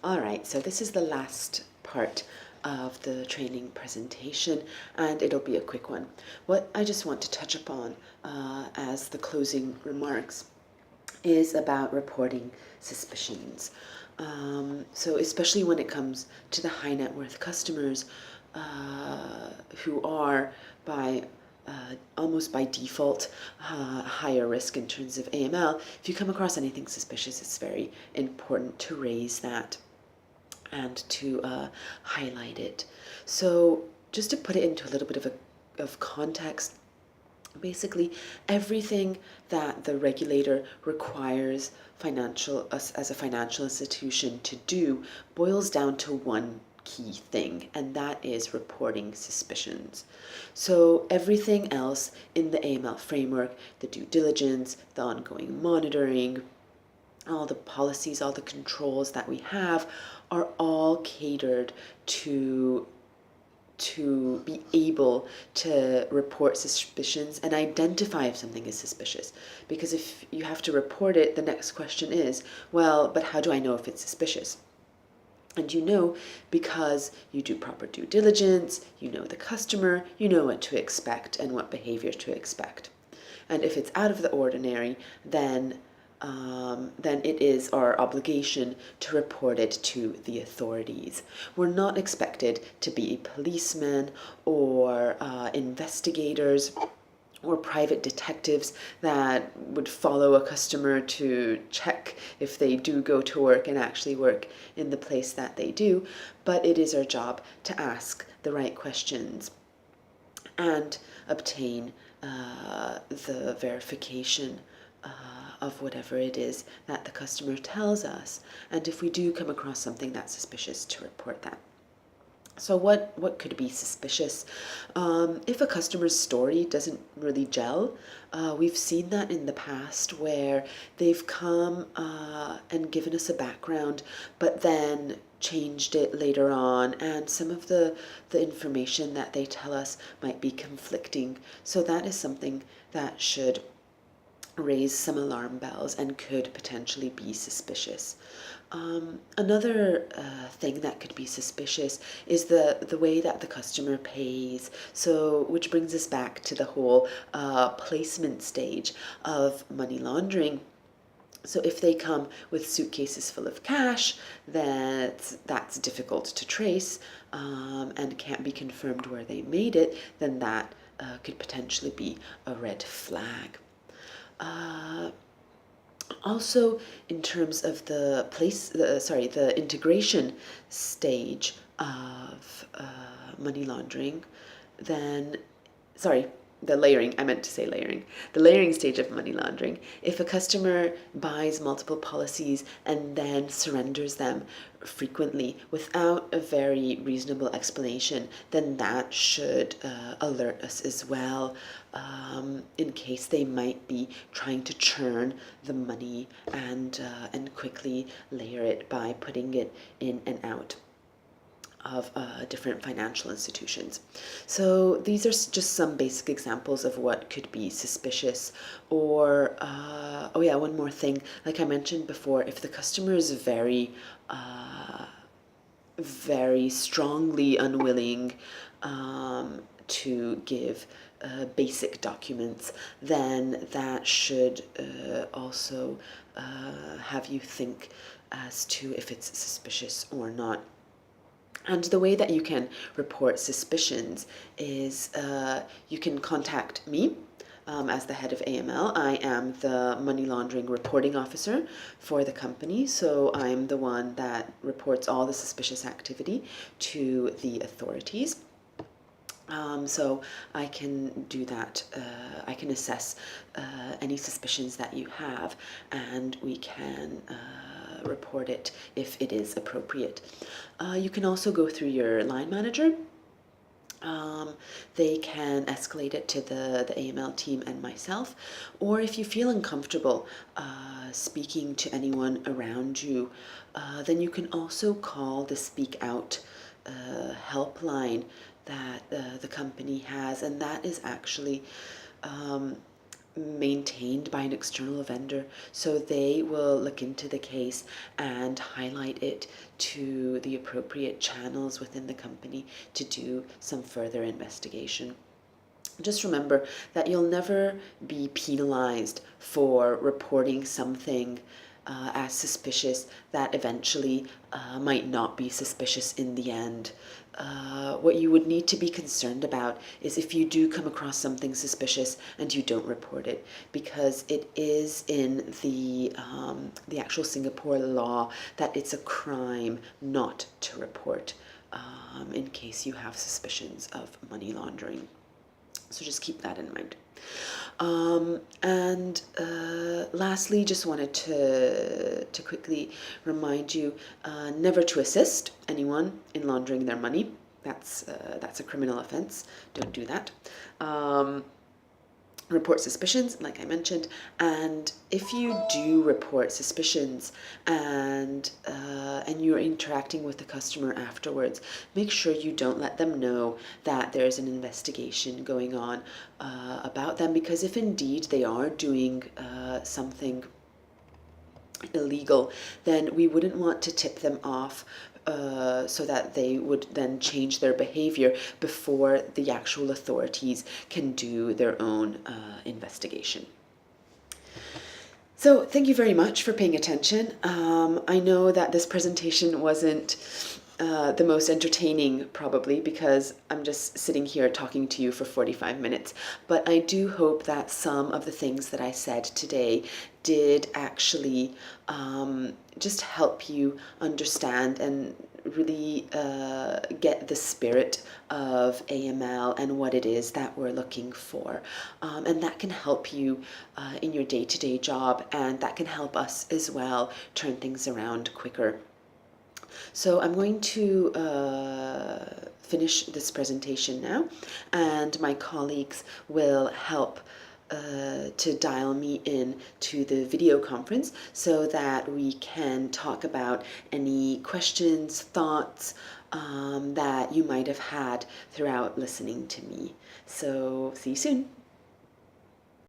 All right, so this is the last part of the training presentation, and it'll be a quick one. What I just want to touch upon as the closing remarks is about reporting suspicions. So especially when it comes to the high net worth customers who are by almost by default higher risk in terms of AML, if you come across anything suspicious, it's very important to raise that and to highlight it. So just to put it into a little bit of context, basically everything that the regulator requires us as a financial institution to do boils down to one key thing, and that is reporting suspicions. So everything else in the AML framework, the due diligence, the ongoing monitoring, all the policies, all the controls that we have are all catered to be able to report suspicions and identify if something is suspicious. Because if you have to report it, the next question is, well, but how do I know if it's suspicious? And you know because you do proper due diligence, you know the customer, you know what to expect and what behavior to expect. And if it's out of the ordinary, then it is our obligation to report it to the authorities. We're not expected to be policemen or investigators or private detectives that would follow a customer to check if they do go to work and actually work in the place that they do, but it is our job to ask the right questions and obtain the verification of whatever it is that the customer tells us, and if we do come across something that's suspicious, to report that. So what could be suspicious? If a customer's story doesn't really gel, we've seen that in the past where they've come and given us a background, but then changed it later on, and some of the information that they tell us might be conflicting. So that is something that should raise some alarm bells and could potentially be suspicious. Another thing that could be suspicious is the way that the customer pays. So, which brings us back to the whole placement stage of money laundering. So if they come with suitcases full of cash, that's difficult to trace and can't be confirmed where they made it, then that could potentially be a red flag. Also, in terms of the integration stage of money laundering, then, the layering, I meant to say layering. The layering stage of money laundering, if a customer buys multiple policies and then surrenders them frequently without a very reasonable explanation, then that should alert us as well, in case they might be trying to churn the money and quickly layer it by putting it in and out of different financial institutions. So these are just some basic examples of what could be suspicious. Or, oh yeah, one more thing. Like I mentioned before, if the customer is very strongly unwilling to give basic documents, then that should also have you think as to if it's suspicious or not. And the way that you can report suspicions is you can contact me as the head of AML. I am the money laundering reporting officer for the company, so I'm the one that reports all the suspicious activity to the authorities. So I can do that. I can assess any suspicions that you have, and we can report it if it is appropriate. You can also go through your line manager. They can escalate it to the AML team and myself, or if you feel uncomfortable speaking to anyone around you, then you can also call the Speak Out helpline that the company has, and that is actually maintained by an external vendor, so they will look into the case and highlight it to the appropriate channels within the company to do some further investigation. Just remember that you'll never be penalized for reporting something as suspicious that eventually might not be suspicious in the end. What you would need to be concerned about is if you do come across something suspicious and you don't report it, because it is in the actual Singapore law that it's a crime not to report in case you have suspicions of money laundering. So just keep that in mind. Lastly, just wanted to quickly remind you never to assist anyone in laundering their money. That's a criminal offense. Don't do that. Report suspicions, like I mentioned, and if you do report suspicions and you're interacting with the customer afterwards, make sure you don't let them know that there's an investigation going on about them, because if indeed they are doing something illegal, then we wouldn't want to tip them off so that they would then change their behavior before the actual authorities can do their own investigation. So thank you very much for paying attention. I know that this presentation wasn't the most entertaining, probably, because I'm just sitting here talking to you for 45 minutes. But I do hope that some of the things that I said today did actually just help you understand and really get the spirit of AML and what it is that we're looking for. And that can help you in your day-to-day job, and that can help us as well turn things around quicker. So I'm going to finish this presentation now, and my colleagues will help to dial me in to the video conference so that we can talk about any questions, thoughts that you might have had throughout listening to me. So see you soon.